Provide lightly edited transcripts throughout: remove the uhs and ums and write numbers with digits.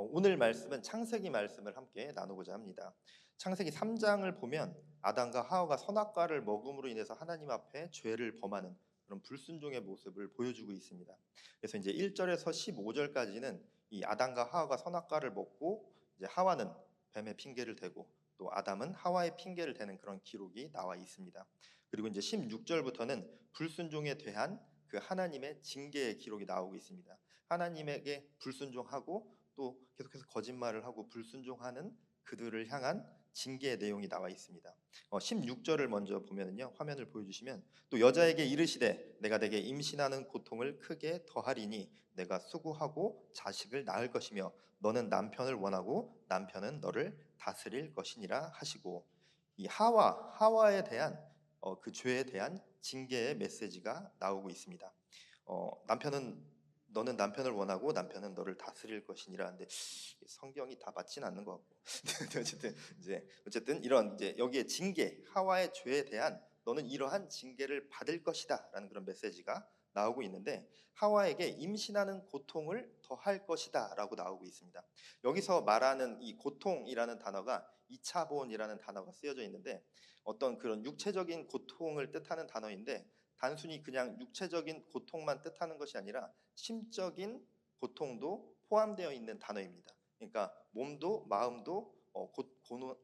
오늘 말씀은 창세기 말씀을 함께 나누고자 합니다. 창세기 3장을 보면 아담과 하와가 선악과를 먹음으로 인해서 하나님 앞에 죄를 범하는 그런 불순종의 모습을 보여주고 있습니다. 그래서 이제 1절에서 15절까지는 이 아담과 하와가 선악과를 먹고 이제 하와는 뱀의 핑계를 대고 또 아담은 하와의 핑계를 대는 그런 기록이 나와 있습니다. 그리고 이제 16절부터는 불순종에 대한 그 하나님의 징계의 기록이 나오고 있습니다. 하나님에게 불순종하고 또 계속해서 거짓말을 하고 불순종하는 그들을 향한 징계의 내용이 나와 있습니다. 16절을 먼저 보면은요. 화면을 보여주시면 또 여자에게 이르시되 내가 내게 임신하는 고통을 크게 더하리니 내가 수고하고 자식을 낳을 것이며 너는 남편을 원하고 남편은 너를 다스릴 것이니라 하시고 이 하와에 대한 그 죄에 대한 징계의 메시지가 나오고 있습니다. 너는 남편을 원하고 남편은 너를 다스릴 것이니라 하는데 성경이 다 맞지는 않는 것 같고 어쨌든 이런 이제 여기에 징계 하와의 죄에 대한 너는 이러한 징계를 받을 것이다라는 그런 메시지가 나오고 있는데 하와에게 임신하는 고통을 더할 것이다라고 나오고 있습니다. 여기서 말하는 이 고통이라는 단어가 이차본이라는 단어가 쓰여져 있는데 어떤 그런 육체적인 고통을 뜻하는 단어인데 단순히 그냥 육체적인 고통만 뜻하는 것이 아니라 심적인 고통도 포함되어 있는 단어입니다. 그러니까 몸도 마음도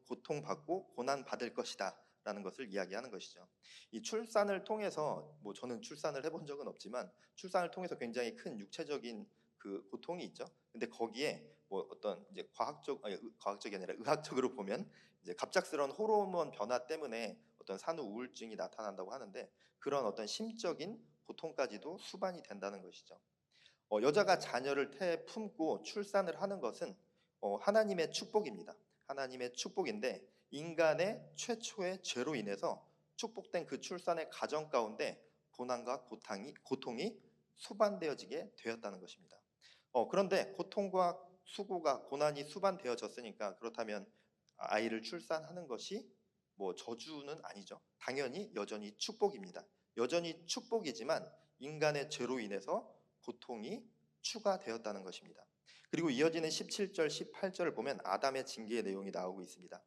고통받고 고난받을 것이다 라는 것을 이야기하는 것이죠. 이 출산을 통해서 저는 출산을 해본 적은 없지만 출산을 통해서 굉장히 큰 육체적인 그 고통이 있죠. 근데 거기에 어떤 이제 과학적이 아니라 의학적으로 보면 이제 갑작스러운 호르몬 변화 때문에 어떤 산후 우울증이 나타난다고 하는데 그런 어떤 심적인 고통까지도 수반이 된다는 것이죠. 여자가 자녀를 품고 출산을 하는 것은 하나님의 축복입니다. 하나님의 축복인데 인간의 최초의 죄로 인해서 축복된 그 출산의 가정 가운데 고난과 고통이 수반되어지게 되었다는 것입니다. 그런데 고통과 수고가 고난이 수반되어졌으니까 그렇다면 아이를 출산하는 것이 저주는 아니죠. 당연히 여전히 축복입니다. 여전히 축복이지만 인간의 죄로 인해서 고통이 추가되었다는 것입니다. 그리고 이어지는 17절, 18절을 보면 아담의 징계의 내용이 나오고 있습니다.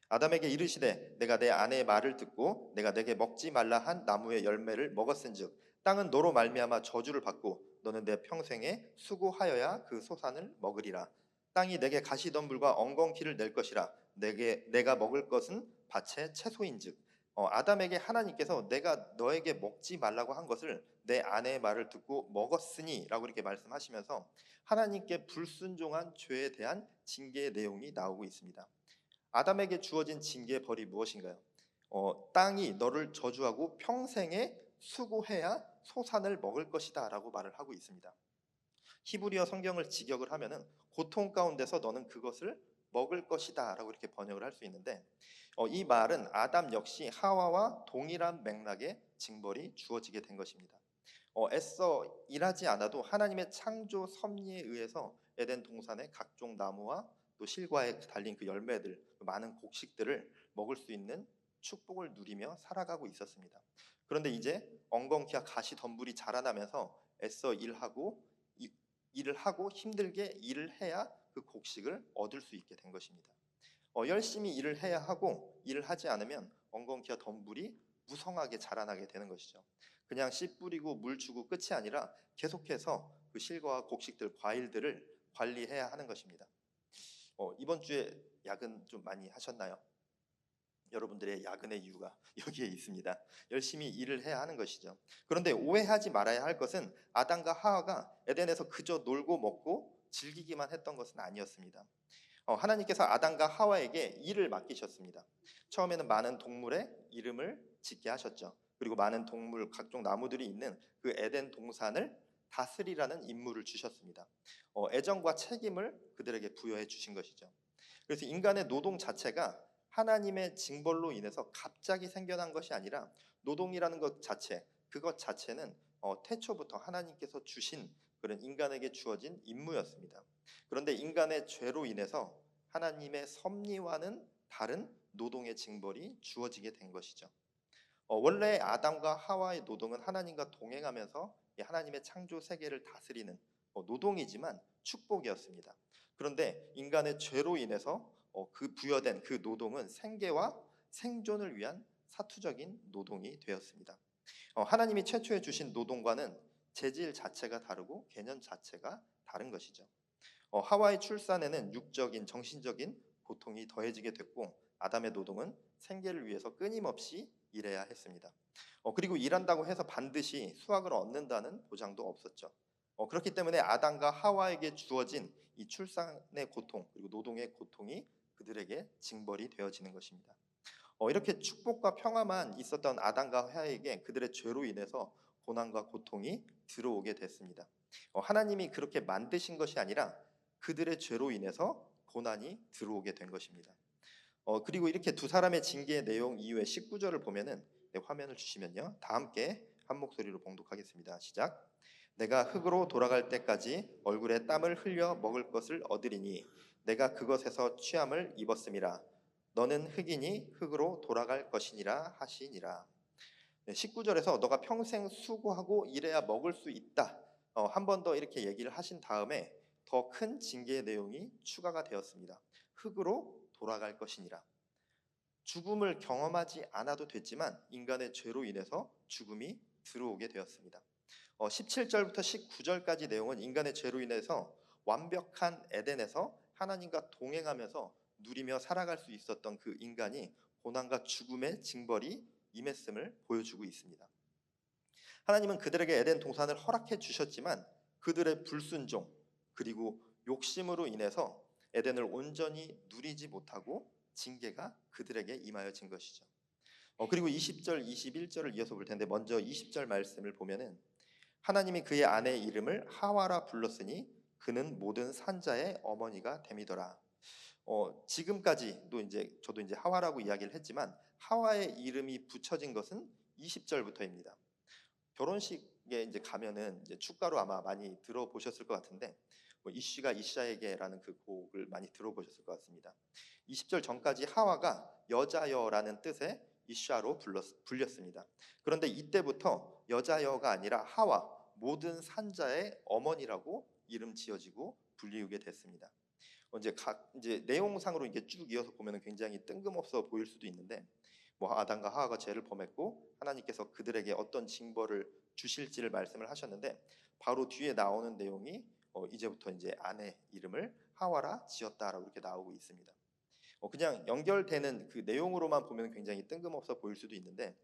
아담에게 이르시되 내가 내 아내의 말을 듣고 내가 내게 먹지 말라 한 나무의 열매를 먹었은즉 땅은 너로 말미암아 저주를 받고 너는 내 평생에 수고하여야 그 소산을 먹으리라. 땅이 내게 가시덤불과 엉겅퀴를 낼 것이라. 내가 먹을 것은 밭의 채소인즉. 아담에게 하나님께서 내가 너에게 먹지 말라고 한 것을 내 아내의 말을 듣고 먹었으니 라고 이렇게 말씀하시면서 하나님께 불순종한 죄에 대한 징계의 내용이 나오고 있습니다. 아담에게 주어진 징계의 벌이 무엇인가요? 땅이 너를 저주하고 평생에 수고해야 소산을 먹을 것이다 라고 말을 하고 있습니다. 히브리어 성경을 직역을 하면은 고통 가운데서 너는 그것을 먹을 것이다 라고 이렇게 번역을 할 수 있는데 이 말은 아담 역시 하와와 동일한 맥락의 징벌이 주어지게 된 것입니다. 애써 일하지 않아도 하나님의 창조 섭리에 의해서 에덴 동산의 각종 나무와 또 실과에 달린 그 열매들, 그 많은 곡식들을 먹을 수 있는 축복을 누리며 살아가고 있었습니다. 그런데 이제 엉겅퀴와 가시덤불이 자라나면서 애써 일을 하고 힘들게 일을 해야 그 곡식을 얻을 수 있게 된 것입니다. 열심히 일을 해야 하고 일을 하지 않으면 엉겅퀴와 덤불이 무성하게 자라나게 되는 것이죠. 그냥 씨 뿌리고 물 주고 끝이 아니라 계속해서 그 실과와 곡식들, 과일들을 관리해야 하는 것입니다. 이번 주에 야근 좀 많이 하셨나요? 여러분들의 야근의 이유가 여기에 있습니다. 열심히 일을 해야 하는 것이죠. 그런데 오해하지 말아야 할 것은 아담과 하와가 에덴에서 그저 놀고 먹고 즐기기만 했던 것은 아니었습니다. 하나님께서 아담과 하와에게 일을 맡기셨습니다. 처음에는 많은 동물의 이름을 짓게 하셨죠. 그리고 많은 동물, 각종 나무들이 있는 그 에덴 동산을 다스리라는 임무를 주셨습니다. 애정과 책임을 그들에게 부여해 주신 것이죠. 그래서 인간의 노동 자체가 하나님의 징벌로 인해서 갑자기 생겨난 것이 아니라 노동이라는 그것 자체는 태초부터 하나님께서 주신 그런 인간에게 주어진 임무였습니다. 그런데 인간의 죄로 인해서 하나님의 섭리와는 다른 노동의 징벌이 주어지게 된 것이죠. 원래 아담과 하와의 노동은 하나님과 동행하면서 하나님의 창조 세계를 다스리는 노동이지만 축복이었습니다. 그런데 인간의 죄로 인해서 그 부여된 그 노동은 생계와 생존을 위한 사투적인 노동이 되었습니다. 하나님이 최초에 주신 노동과는 재질 자체가 다르고 개념 자체가 다른 것이죠. 하와의 출산에는 육적인 정신적인 고통이 더해지게 됐고 아담의 노동은 생계를 위해서 끊임없이 일해야 했습니다. 그리고 일한다고 해서 반드시 수확을 얻는다는 보장도 없었죠. 그렇기 때문에 아담과 하와에게 주어진 이 출산의 고통 그리고 노동의 고통이 그들에게 징벌이 되어지는 것입니다. 이렇게 축복과 평화만 있었던 아담과 하와에게 그들의 죄로 인해서 고난과 고통이 들어오게 됐습니다. 하나님이 그렇게 만드신 것이 아니라 그들의 죄로 인해서 고난이 들어오게 된 것입니다. 그리고 이렇게 두 사람의 징계의 내용 이후에 19절을 보면은 화면을 주시면요. 다 함께 한 목소리로 봉독하겠습니다. 시작. 내가 흙으로 돌아갈 때까지 얼굴에 땀을 흘려 먹을 것을 얻으리니 내가 그것에서 취함을 입었음이라. 너는 흙이니 흙으로 돌아갈 것이니라 하시니라. 19절에서 너가 평생 수고하고 일해야 먹을 수 있다. 한 번 더 이렇게 얘기를 하신 다음에 더 큰 징계의 내용이 추가가 되었습니다. 흙으로 돌아갈 것이니라. 죽음을 경험하지 않아도 됐지만 인간의 죄로 인해서 죽음이 들어오게 되었습니다. 17절부터 19절까지 내용은 인간의 죄로 인해서 완벽한 에덴에서 하나님과 동행하면서 누리며 살아갈 수 있었던 그 인간이 고난과 죽음의 징벌이 임했음을 보여주고 있습니다. 하나님은 그들에게 에덴 동산을 허락해 주셨지만 그들의 불순종 그리고 욕심으로 인해서 에덴을 온전히 누리지 못하고 징계가 그들에게 임하여진 것이죠. 그리고 20절, 21절을 이어서 볼 텐데 먼저 20절 말씀을 보면은 하나님이 그의 아내의 이름을 하와라 불렀으니 그는 모든 산자의 어머니가 됨이더라. 지금까지도 저도 하와라고 이야기를 했지만 하와의 이름이 붙여진 것은 20절부터입니다. 결혼식에 가면은 축가로 아마 많이 들어보셨을 것 같은데 이슈가 이샤에게라는 그 곡을 많이 들어보셨을 것 같습니다. 20절 전까지 하와가 여자여라는 뜻의 이샤로 불렸습니다. 그런데 이때부터 여자여가 아니라 하와 모든 산자의 어머니라고 이름 지어지고 불리우게 됐습니다. 이제 내용상으로 쭉 이어서 보면 굉장히 뜬금없어 보일 수도 있는데 아담과 하와가 죄를 범했고 하나님께서 그들에게 어떤 징벌을 주실지를 말씀을 하셨는데 바로 뒤에 나오는 내용이 이제부터 아내 이름을 하와라 지었다라고 이렇게 나오고 있습니다. 그냥 연결되는 그 내용으로만 보면 굉장히 뜬금없어 보일 수도 있는데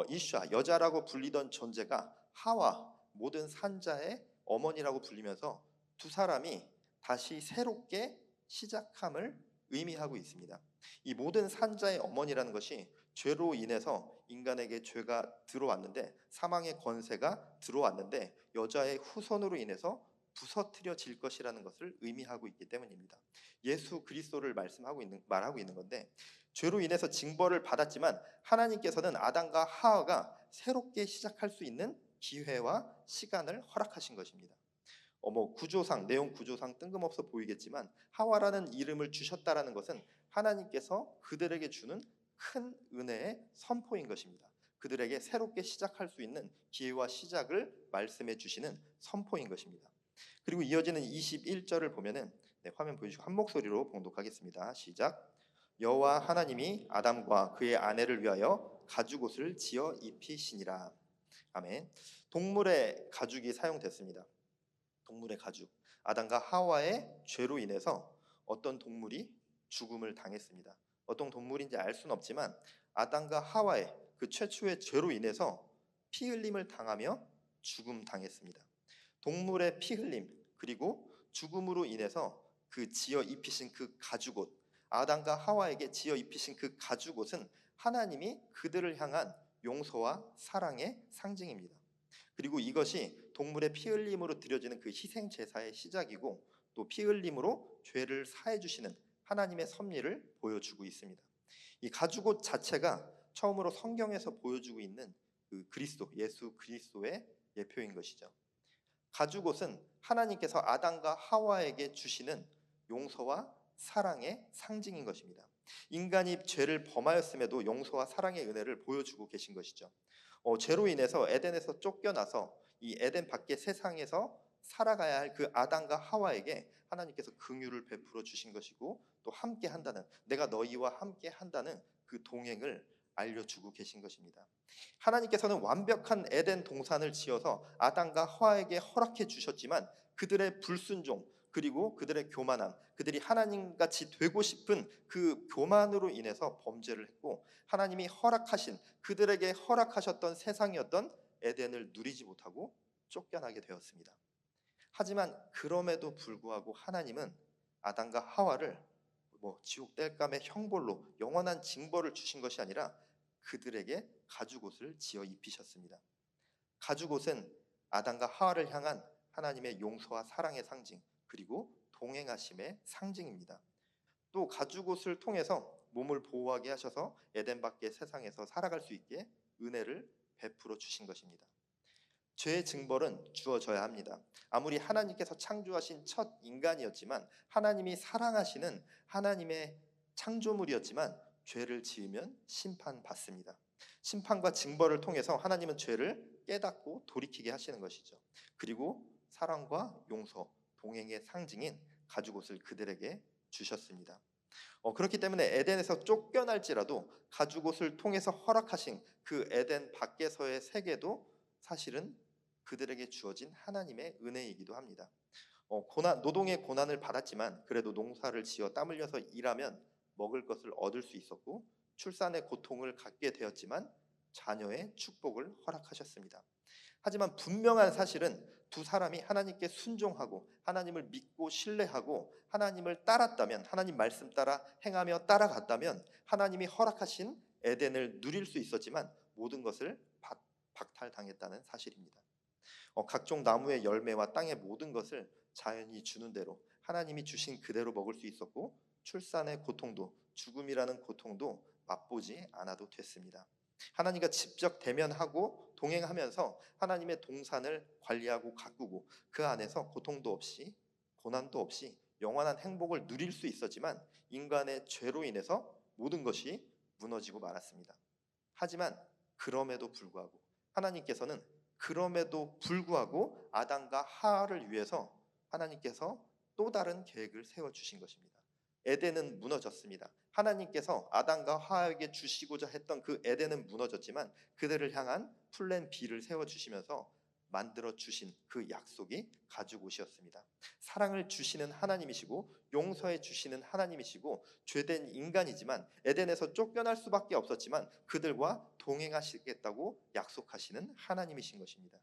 이샤 여자라고 불리던 존재가 하와 모든 산자의 어머니라고 불리면서 두 사람이 다시 새롭게 시작함을 의미하고 있습니다. 이 모든 산자의 어머니라는 것이 죄로 인해서 인간에게 죄가 들어왔는데 사망의 권세가 들어왔는데 여자의 후손으로 인해서 부서뜨려질 것이라는 것을 의미하고 있기 때문입니다. 예수 그리스도를 말하고 있는 건데 죄로 인해서 징벌을 받았지만 하나님께서는 아담과 하와가 새롭게 시작할 수 있는 기회와 시간을 허락하신 것입니다. 내용 구조상 뜬금없어 보이겠지만 하와라는 이름을 주셨다라는 것은 하나님께서 그들에게 주는 큰 은혜의 선포인 것입니다. 그들에게 새롭게 시작할 수 있는 기회와 시작을 말씀해 주시는 선포인 것입니다. 그리고 이어지는 21절을 보면은 화면 보여주시고 한 목소리로 봉독하겠습니다. 시작. 여호와 하나님이 아담과 그의 아내를 위하여 가죽옷을 지어 입히시니라. 아멘. 동물의 가죽이 사용됐습니다. 동물의 가죽. 아담과 하와의 죄로 인해서 어떤 동물이 죽음을 당했습니다. 어떤 동물인지 알 수는 없지만 아담과 하와의 그 최초의 죄로 인해서 피 흘림을 당하며 죽음 당했습니다. 동물의 피 흘림 그리고 죽음으로 인해서 그 지어 입히신 그 가죽옷, 아담과 하와에게 지어 입히신 그 가죽옷은 하나님이 그들을 향한 용서와 사랑의 상징입니다. 그리고 이것이 동물의 피 흘림으로 드려지는 그 희생 제사의 시작이고 또 피 흘림으로 죄를 사해 주시는 하나님의 섭리를 보여주고 있습니다. 이 가죽옷 자체가 처음으로 성경에서 보여주고 있는 그 그리스도, 예수 그리스도의 예표인 것이죠. 가죽옷은 하나님께서 아담과 하와에게 주시는 용서와 사랑의 상징인 것입니다. 인간이 죄를 범하였음에도 용서와 사랑의 은혜를 보여주고 계신 것이죠. 죄로 인해서 에덴에서 쫓겨나서 이 에덴 밖의 세상에서 살아가야 할 그 아담과 하와에게 하나님께서 긍휼을 베풀어 주신 것이고, 또 함께 한다는, 내가 너희와 함께 한다는 그 동행을 알려주고 계신 것입니다. 하나님께서는 완벽한 에덴 동산을 지어서 아담과 하와에게 허락해 주셨지만, 그들의 불순종, 그리고 그들의 교만함, 그들이 하나님같이 되고 싶은 그 교만으로 인해서 범죄를 했고, 하나님이 허락하신, 그들에게 허락하셨던 세상이었던 에덴을 누리지 못하고 쫓겨나게 되었습니다. 하지만 그럼에도 불구하고 하나님은 아담과 하와를 지옥 땔감의 형벌로 영원한 징벌을 주신 것이 아니라 그들에게 가죽옷을 지어 입히셨습니다. 가죽옷은 아담과 하와를 향한 하나님의 용서와 사랑의 상징, 그리고 동행하심의 상징입니다. 또 가죽옷을 통해서 몸을 보호하게 하셔서 에덴 밖의 세상에서 살아갈 수 있게 은혜를 베풀어 주신 것입니다. 죄의 징벌은 주어져야 합니다. 아무리 하나님께서 창조하신 첫 인간이었지만, 하나님이 사랑하시는 하나님의 창조물이었지만 죄를 지으면 심판받습니다. 심판과 징벌을 통해서 하나님은 죄를 깨닫고 돌이키게 하시는 것이죠. 그리고 사랑과 용서, 동행의 상징인 가죽옷을 그들에게 주셨습니다. 그렇기 때문에 에덴에서 쫓겨날지라도 가죽옷을 통해서 허락하신 그 에덴 밖에서의 세계도 사실은 그들에게 주어진 하나님의 은혜이기도 합니다. 노동의 고난을 받았지만 그래도 농사를 지어 땀 흘려서 일하면 먹을 것을 얻을 수 있었고, 출산의 고통을 갖게 되었지만 자녀의 축복을 허락하셨습니다. 하지만 분명한 사실은 두 사람이 하나님께 순종하고 하나님을 믿고 신뢰하고 하나님을 따랐다면, 하나님 말씀 따라 행하며 따라갔다면 하나님이 허락하신 에덴을 누릴 수 있었지만 모든 것을 박탈당했다는 사실입니다. 각종 나무의 열매와 땅의 모든 것을 자연이 주는 대로, 하나님이 주신 그대로 먹을 수 있었고, 출산의 고통도, 죽음이라는 고통도 맛보지 않아도 됐습니다. 하나님과 직접 대면하고 동행하면서 하나님의 동산을 관리하고 가꾸고, 그 안에서 고통도 없이 고난도 없이 영원한 행복을 누릴 수 있었지만, 인간의 죄로 인해서 모든 것이 무너지고 말았습니다. 하지만 그럼에도 불구하고 하나님께서는 아담과 하와를 위해서 하나님께서 또 다른 계획을 세워주신 것입니다. 에덴은 무너졌습니다. 하나님께서 아담과 하와에게 주시고자 했던 그 에덴은 무너졌지만 그들을 향한 플랜 B를 세워주시면서 만들어주신 그 약속이 가죽옷이었습니다. 사랑을 주시는 하나님이시고 용서해 주시는 하나님이시고, 죄된 인간이지만 에덴에서 쫓겨날 수밖에 없었지만 그들과 동행하시겠다고 약속하시는 하나님이신 것입니다.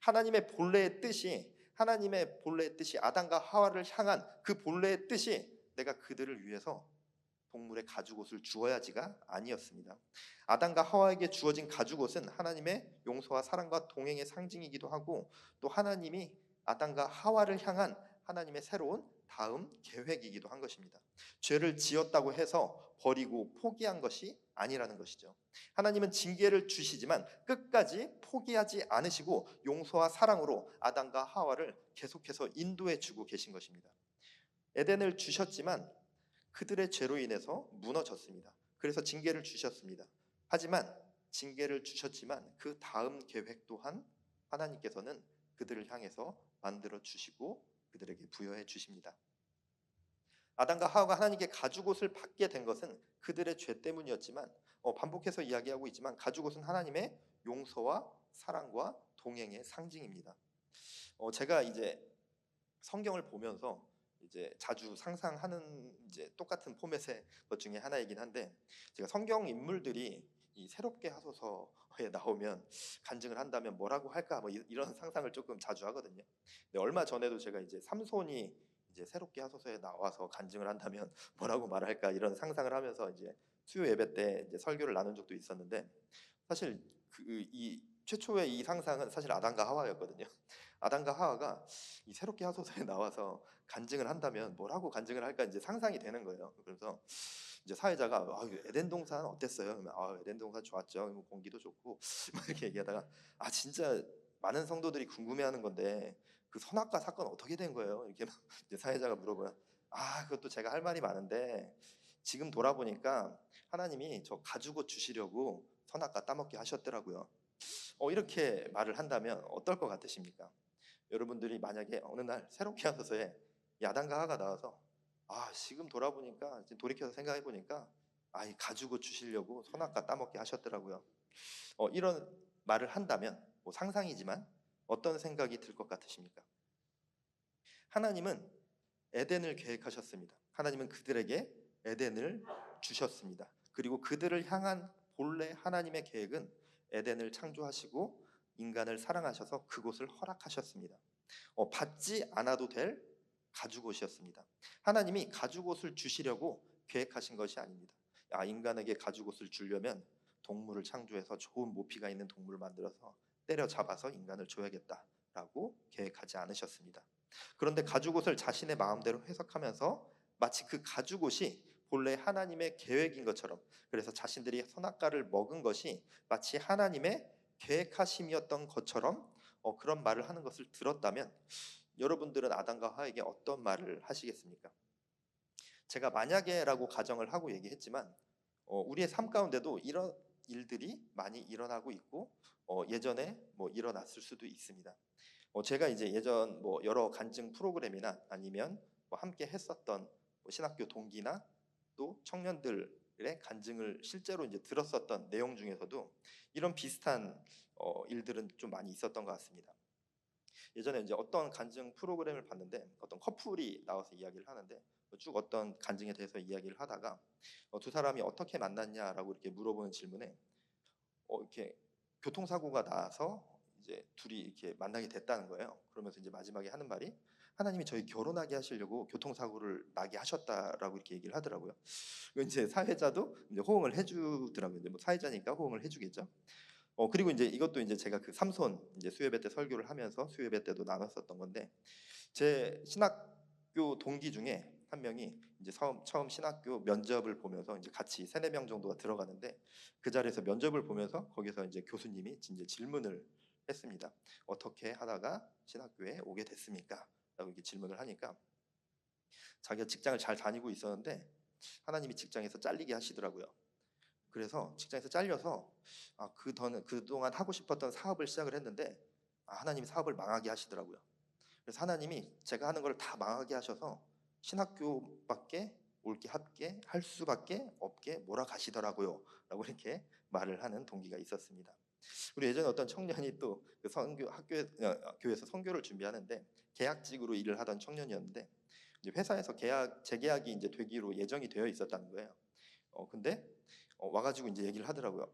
하나님의 본래의 뜻이 아담과 하와를 향한 그 본래의 뜻이 내가 그들을 위해서 동물의 가죽옷을 주어야지가 아니었습니다. 아담과 하와에게 주어진 가죽옷은 하나님의 용서와 사랑과 동행의 상징이기도 하고, 또 하나님이 아담과 하와를 향한 하나님의 새로운 다음 계획이기도 한 것입니다. 죄를 지었다고 해서 버리고 포기한 것이 아니라는 것이죠. 하나님은 징계를 주시지만 끝까지 포기하지 않으시고 용서와 사랑으로 아담과 하와를 계속해서 인도해 주고 계신 것입니다. 에덴을 주셨지만 그들의 죄로 인해서 무너졌습니다. 그래서 징계를 주셨습니다. 하지만 징계를 주셨지만 그 다음 계획 또한 하나님께서는 그들을 향해서 만들어 주시고 그들에게 부여해 주십니다. 아담과 하와가 하나님께 가죽옷을 받게 된 것은 그들의 죄 때문이었지만, 반복해서 이야기하고 있지만 가죽옷은 하나님의 용서와 사랑과 동행의 상징입니다. 제가 이제 성경을 보면서 이제 자주 상상하는 이제 똑같은 포맷의 것 중에 하나이긴 한데, 제가 성경 인물들이 이 새롭게 하소서에 나오면 간증을 한다면 뭐라고 할까 이런 상상을 조금 자주 하거든요. 근데 얼마 전에도 제가 이제 삼손이 이제 새롭게 하소서에 나와서 간증을 한다면 뭐라고 말할까 이런 상상을 하면서 이제 수요 예배 때 이제 설교를 나눈 적도 있었는데, 사실 이 최초의 이 상상은 사실 아담과 하와였거든요. 아담과 하와가 이 새롭게 하소서에 나와서 간증을 한다면 뭐라고 간증을 할까 이제 상상이 되는 거예요. 그래서 이제 사회자가 에덴 동산 어땠어요? 그러면 에덴 동산 좋았죠. 뭐 공기도 좋고 막 이렇게 얘기하다가 진짜 많은 성도들이 궁금해하는 건데 그 선악과 사건 어떻게 된 거예요? 이렇게 이제 사회자가 물어보면 그것도 제가 할 말이 많은데 지금 돌아보니까 하나님이 저 가지고 주시려고 선악과 따먹게 하셨더라고요. 이렇게 말을 한다면 어떨 것 같으십니까? 여러분들이 만약에 어느 날 새롭게 하서서에 아담과 하와가 나와서 지금 돌아보니까, 지금 돌이켜서 생각해 보니까 이 가지고 주시려고 선악과 따먹게 하셨더라고요. 이런 말을 한다면, 뭐 상상이지만 어떤 생각이 들 것 같으십니까? 하나님은 에덴을 계획하셨습니다. 하나님은 그들에게 에덴을 주셨습니다. 그리고 그들을 향한 본래 하나님의 계획은 에덴을 창조하시고 인간을 사랑하셔서 그곳을 허락하셨습니다. 받지 않아도 될 가죽옷이었습니다. 하나님이 가죽옷을 주시려고 계획하신 것이 아닙니다. 인간에게 가죽옷을 주려면 동물을 창조해서 좋은 모피가 있는 동물을 만들어서 때려잡아서 인간을 줘야겠다라고 계획하지 않으셨습니다. 그런데 가죽옷을 자신의 마음대로 해석하면서 마치 그 가죽옷이 본래 하나님의 계획인 것처럼, 그래서 자신들이 선악과를 먹은 것이 마치 하나님의 계획하심이었던 것처럼 그런 말을 하는 것을 들었다면 여러분들은 아담과 하와에게 어떤 말을 하시겠습니까? 제가 만약에라고 가정을 하고 얘기했지만 우리의 삶 가운데도 이런 일들이 많이 일어나고 있고 예전에 뭐 일어났을 수도 있습니다. 제가 이제 예전 뭐 여러 간증 프로그램이나 아니면 뭐 함께 했었던 뭐 신학교 동기나 또 청년들의 간증을 실제로 이제 들었었던 내용 중에서도 이런 비슷한 일들은 좀 많이 있었던 것 같습니다. 예전에 이제 어떤 간증 프로그램을 봤는데 어떤 커플이 나와서 이야기를 하는데 쭉 어떤 간증에 대해서 이야기를 하다가 두 사람이 어떻게 만났냐라고 이렇게 물어보는 질문에 이렇게 교통사고가 나서 이제 둘이 이렇게 만나게 됐다는 거예요. 그러면서 이제 마지막에 하는 말이 하나님이 저희 결혼하게 하시려고 교통사고를 나게 하셨다라고 이렇게 얘기를 하더라고요. 이제 사회자도 이제 호응을 해주더라고요. 이제 뭐 사회자니까 호응을 해주겠죠. 그리고 이제 이것도 이제 제가 그 삼손 이제 수요예배 때 설교를 하면서 수요예배 때도 나눴었던 건데 제 신학교 동기 중에 한 명이 이제 처음 신학교 면접을 보면서 이제 같이 3-4명 정도가 들어가는데 그 자리에서 면접을 보면서 거기서 이제 교수님이 이제 질문을 했습니다. 어떻게 하다가 신학교에 오게 됐습니까? 라고 이렇게 질문을 하니까 자기가 직장을 잘 다니고 있었는데 하나님이 직장에서 잘리게 하시더라고요. 그래서 직장에서 잘려서 그동안 하고 싶었던 사업을 시작을 했는데 하나님이 사업을 망하게 하시더라고요. 그래서 하나님이 제가 하는 걸 다 망하게 하셔서 신학교밖에 올게 합게 할 수밖에 없게 몰아가시더라고요. 라고 이렇게 말을 하는 동기가 있었습니다. 우리 예전에 어떤 청년이 또 그 선교 교회에서 선교를 준비하는데 계약직으로 일을 하던 청년이었는데 이제 회사에서 재계약이 이제 되기로 예정이 되어 있었다는 거예요. 근데 와가지고 이제 얘기를 하더라고요.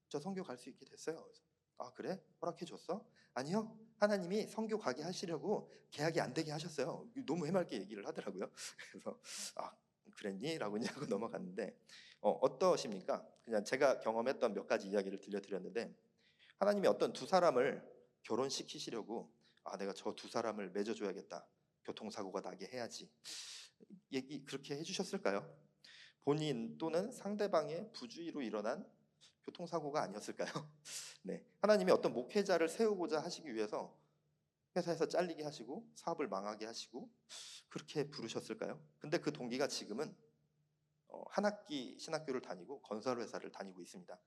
저 선교 갈 수 있게 됐어요. 그래서, 그래? 허락해 줬어? 아니요. 하나님이 선교 가게 하시려고 계약이 안 되게 하셨어요. 너무 해맑게 얘기를 하더라고요. 그래서 그랬니? 라고 이제 하고 넘어갔는데 어떠십니까? 그냥 제가 경험했던 몇 가지 이야기를 들려드렸는데 하나님이 어떤 두 사람을 결혼시키시려고 내가 저 두 사람을 맺어줘야겠다. 교통사고가 나게 해야지. 얘기 그렇게 해주셨을까요? 본인 또는 상대방의 부주의로 일어난 교통사고가 아니었을까요? 네, 하나님이 어떤 목회자를 세우고자 하시기 위해서 회사에서 잘리게 하시고 사업을 망하게 하시고 그렇게 부르셨을까요? 근데 그 동기가 지금은 한 학기 신학교를 다니고 건설회사를 다니고 있습니다.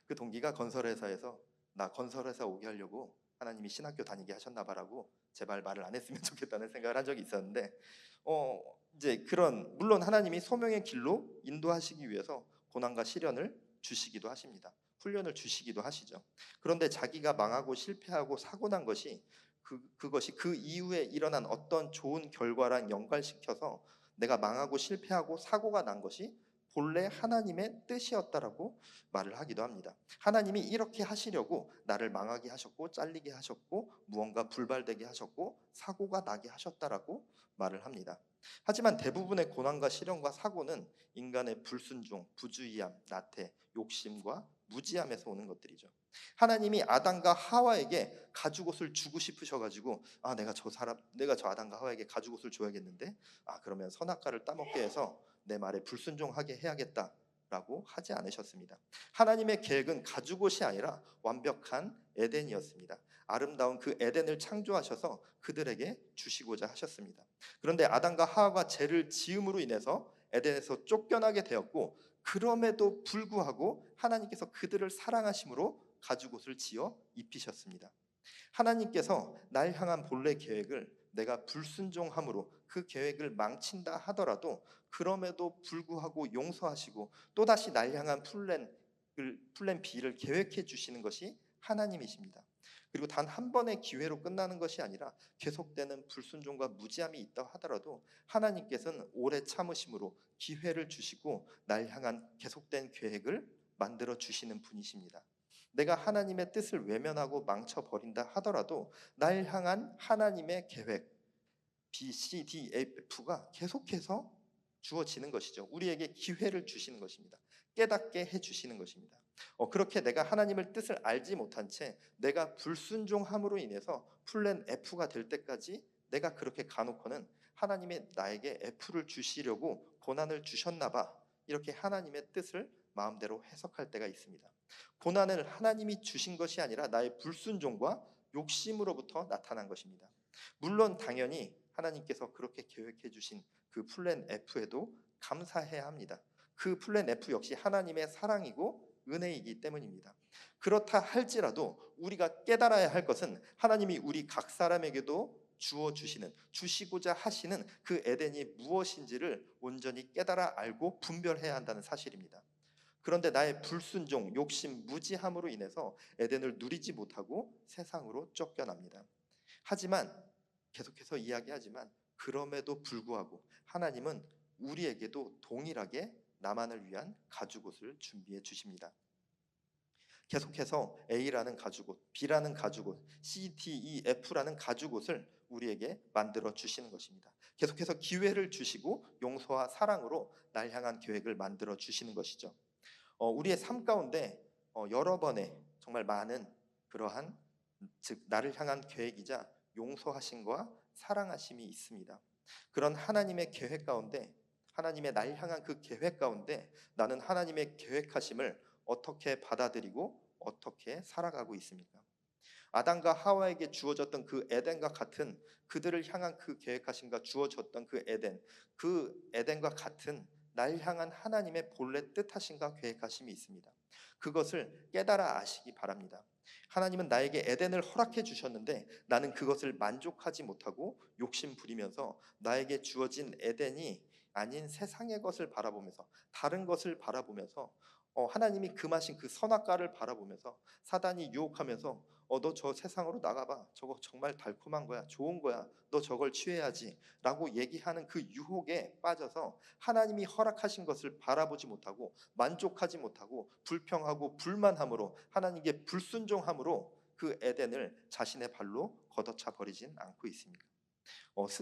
그 동기가 건설회사에서 나 건설회사 오게 하려고 하나님이 신학교 다니게 하셨나 봐라고 제발 말을 안 했으면 좋겠다는 생각을 한 적이 있었는데 이제 물론 하나님이 소명의 길로 인도하시기 위해서 고난과 시련을 주시기도 하십니다. 훈련을 주시기도 하시죠. 그런데 자기가 망하고 실패하고 사고 난 것이 그것이 그 이후에 일어난 어떤 좋은 결과랑 연관시켜서 내가 망하고 실패하고 사고가 난 것이 본래 하나님의 뜻이었다라고 말을 하기도 합니다. 하나님이 이렇게 하시려고 나를 망하게 하셨고 잘리게 하셨고 무언가 불발되게 하셨고 사고가 나게 하셨다라고 말을 합니다. 하지만 대부분의 고난과 시련과 사고는 인간의 불순종, 부주의함, 나태, 욕심과 무지함에서 오는 것들이죠. 하나님이 아담과 하와에게 가죽옷을 주고 싶으셔가지고 내가 저 아담과 하와에게 가죽옷을 줘야겠는데 그러면 선악과를 따먹게 해서 내 말에 불순종하게 해야겠다라고 하지 않으셨습니다. 하나님의 계획은 가죽옷이 아니라 완벽한 에덴이었습니다. 아름다운 그 에덴을 창조하셔서 그들에게 주시고자 하셨습니다. 그런데 아담과 하와가 죄를 지음으로 인해서 에덴에서 쫓겨나게 되었고 그럼에도 불구하고 하나님께서 그들을 사랑하심으로 가죽옷을 지어 입히셨습니다. 하나님께서 날 향한 본래 계획을 내가 불순종함으로 그 계획을 망친다 하더라도 그럼에도 불구하고 용서하시고 또다시 날 향한 플랜 B를 계획해 주시는 것이 하나님이십니다. 그리고 단 한 번의 기회로 끝나는 것이 아니라 계속되는 불순종과 무지함이 있다 하더라도 하나님께서는 오래 참으심으로 기회를 주시고 날 향한 계속된 계획을 만들어 주시는 분이십니다. 내가 하나님의 뜻을 외면하고 망쳐버린다 하더라도 날 향한 하나님의 계획 B, C, D, F가 계속해서 주어지는 것이죠. 우리에게 기회를 주시는 것입니다. 깨닫게 해주시는 것입니다. 그렇게 내가 하나님의 뜻을 알지 못한 채 내가 불순종함으로 인해서 플랜 F가 될 때까지 내가 그렇게 가놓고는 하나님의 나에게 F를 주시려고 고난을 주셨나 봐, 이렇게 하나님의 뜻을 마음대로 해석할 때가 있습니다. 고난을 하나님이 주신 것이 아니라 나의 불순종과 욕심으로부터 나타난 것입니다. 물론 당연히 하나님께서 그렇게 계획해 주신 그 플랜 F에도 감사해야 합니다. 그 플랜 F 역시 하나님의 사랑이고 은혜이기 때문입니다. 그렇다 할지라도 우리가 깨달아야 할 것은 하나님이 우리 각 사람에게도 주시고자 하시는 그 에덴이 무엇인지를 온전히 깨달아 알고 분별해야 한다는 사실입니다. 그런데 나의 불순종, 욕심, 무지함으로 인해서 에덴을 누리지 못하고 세상으로 쫓겨납니다. 하지만 계속해서 이야기하지만 그럼에도 불구하고 하나님은 우리에게도 동일하게 나만을 위한 가죽옷을 준비해 주십니다. 계속해서 A라는 가죽옷, B라는 가죽옷, C, D, E, F라는 가죽옷을 우리에게 만들어 주시는 것입니다. 계속해서 기회를 주시고 용서와 사랑으로 날 향한 계획을 만들어 주시는 것이죠. 우리의 삶 가운데 여러 번의 정말 많은 그러한, 즉 나를 향한 계획이자 용서하심과 사랑하심이 있습니다. 그런 하나님의 계획 가운데, 하나님의 날 향한 그 계획 가운데 나는 하나님의 계획하심을 어떻게 받아들이고 어떻게 살아가고 있습니까? 아담과 하와에게 주어졌던 그 에덴과 같은, 그들을 향한 그 계획하심과 주어졌던 그 에덴과 같은 날 향한 하나님의 본래 뜻하심과 계획하심이 있습니다. 그것을 깨달아 아시기 바랍니다. 하나님은 나에게 에덴을 허락해 주셨는데 나는 그것을 만족하지 못하고 욕심 부리면서 나에게 주어진 에덴이 아닌 세상의 것을 바라보면서, 다른 것을 바라보면서, 하나님이 금하신 그 선악과를 바라보면서 사단이 유혹하면서 너 저 세상으로 나가봐, 저거 정말 달콤한 거야, 좋은 거야, 너 저걸 취해야지 라고 얘기하는 그 유혹에 빠져서 하나님이 허락하신 것을 바라보지 못하고 만족하지 못하고 불평하고 불만함으로 하나님께 불순종함으로 그 에덴을 자신의 발로 걷어차 버리진 않고 있습니까?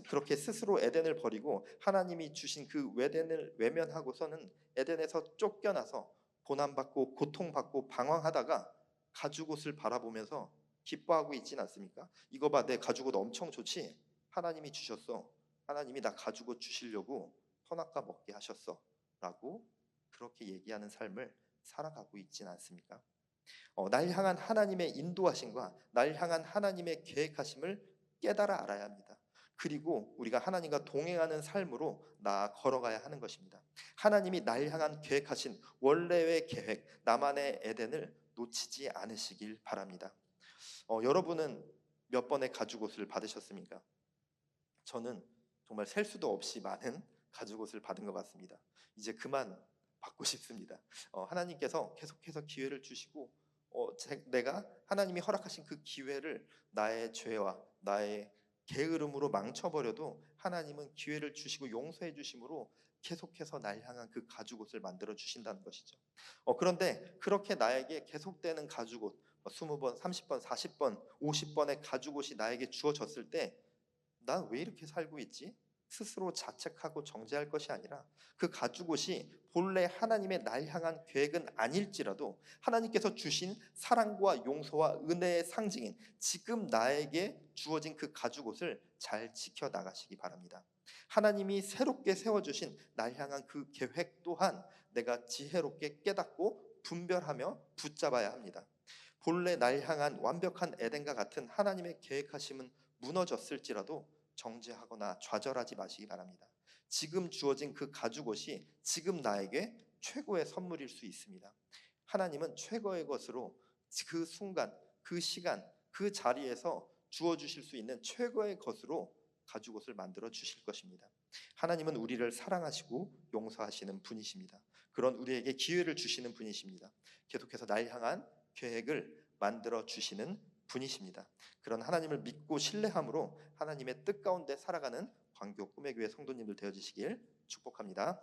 그렇게 스스로 에덴을 버리고 하나님이 주신 그 에덴을 외면하고서는 에덴에서 쫓겨나서 고난받고 고통받고 방황하다가 가죽옷을 바라보면서 기뻐하고 있진 않습니까? 이거 봐, 내 가죽옷 엄청 좋지? 하나님이 주셨어. 하나님이 나 가죽옷 주시려고 선악과 먹게 하셨어 라고 그렇게 얘기하는 삶을 살아가고 있진 않습니까? 날 향한 하나님의 인도하심과 날 향한 하나님의 계획하심을 깨달아 알아야 합니다. 그리고 우리가 하나님과 동행하는 삶으로 나아 걸어가야 하는 것입니다. 하나님이 날 향한 계획하신 원래의 계획, 나만의 에덴을 놓치지 않으시길 바랍니다. 여러분은 몇 번의 가죽옷을 받으셨습니까? 저는 정말 셀 수도 없이 많은 가죽옷을 받은 것 같습니다. 이제 그만 받고 싶습니다. 하나님께서 계속해서 기회를 주시고 내가 하나님이 허락하신 그 기회를 나의 죄와 나의 게으름으로 망쳐버려도 하나님은 기회를 주시고 용서해 주심으로 계속해서 날 향한 그 가죽옷을 만들어 주신다는 것이죠. 그런데 그렇게 나에게 계속되는 가죽옷, 20번, 30번, 40번, 50번의 가죽옷이 나에게 주어졌을 때 난 왜 이렇게 살고 있지? 스스로 자책하고 정죄할 것이 아니라 그 가죽옷이 본래 하나님의 날 향한 계획은 아닐지라도 하나님께서 주신 사랑과 용서와 은혜의 상징인 지금 나에게 주어진 그 가죽옷을 잘 지켜 나가시기 바랍니다. 하나님이 새롭게 세워주신 날 향한 그 계획 또한 내가 지혜롭게 깨닫고 분별하며 붙잡아야 합니다. 본래 날 향한 완벽한 에덴과 같은 하나님의 계획하심은 무너졌을지라도 정죄하거나 좌절하지 마시기 바랍니다. 지금 주어진 그 가죽옷이 지금 나에게 최고의 선물일 수 있습니다. 하나님은 최고의 것으로 그 순간, 그 시간, 그 자리에서 주어 주실 수 있는 최고의 것으로 가죽옷을 만들어 주실 것입니다. 하나님은 우리를 사랑하시고 용서하시는 분이십니다. 그런 우리에게 기회를 주시는 분이십니다. 계속해서 날 향한 계획을 만들어 주시는 분이십니다. 그런 하나님을 믿고 신뢰함으로 하나님의 뜻 가운데 살아가는 광교 꿈의 교회 성도님들 되어주시길 축복합니다.